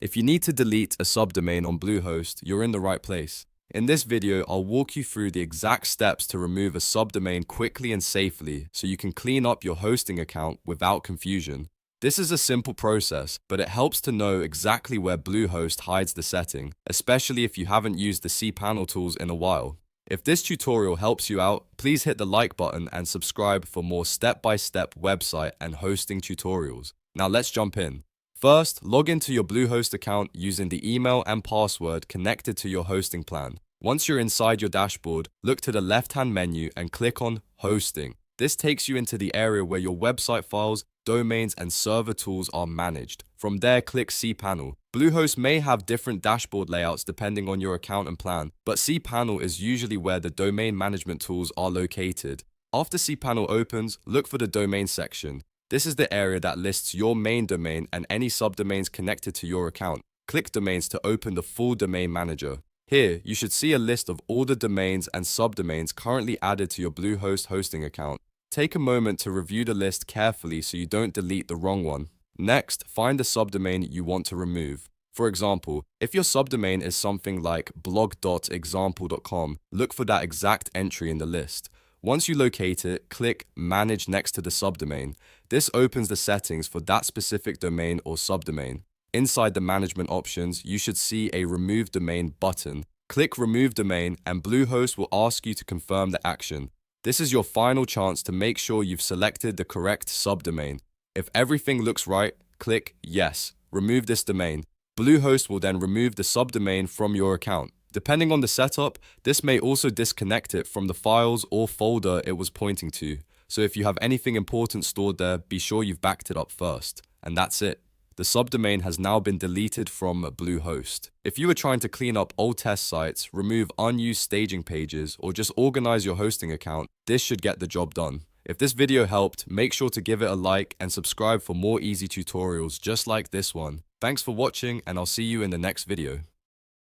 If you need to delete a subdomain on Bluehost, you're in the right place. In this video, I'll walk you through the exact steps to remove a subdomain quickly and safely so you can clean up your hosting account without confusion. This is a simple process, but it helps to know exactly where Bluehost hides the setting, especially if you haven't used the cPanel tools in a while. If this tutorial helps you out, please hit the like button and subscribe for more step-by-step website and hosting tutorials. Now let's jump in. First, log into your Bluehost account using the email and password connected to your hosting plan. Once you're inside your dashboard, look to the left-hand menu and click on Hosting. This takes you into the area where your website files, domains, and server tools are managed. From there, click cPanel. Bluehost may have different dashboard layouts depending on your account and plan, but cPanel is usually where the domain management tools are located. After cPanel opens, look for the Domain section. This is the area that lists your main domain and any subdomains connected to your account. Click Domains to open the full domain manager. Here, you should see a list of all the domains and subdomains currently added to your Bluehost hosting account. Take a moment to review the list carefully so you don't delete the wrong one. Next, find the subdomain you want to remove. For example, if your subdomain is something like blog.example.com, look for that exact entry in the list. Once you locate it, click Manage next to the subdomain. This opens the settings for that specific domain or subdomain. Inside the management options, you should see a Remove Domain button. Click Remove Domain and Bluehost will ask you to confirm the action. This is your final chance to make sure you've selected the correct subdomain. If everything looks right, click Yes, remove this domain. Bluehost will then remove the subdomain from your account. Depending on the setup, this may also disconnect it from the files or folder it was pointing to. So if you have anything important stored there, be sure you've backed it up first. And that's it. The subdomain has now been deleted from Bluehost. If you are trying to clean up old test sites, remove unused staging pages, or just organize your hosting account, this should get the job done. If this video helped, make sure to give it a like and subscribe for more easy tutorials just like this one. Thanks for watching, and I'll see you in the next video.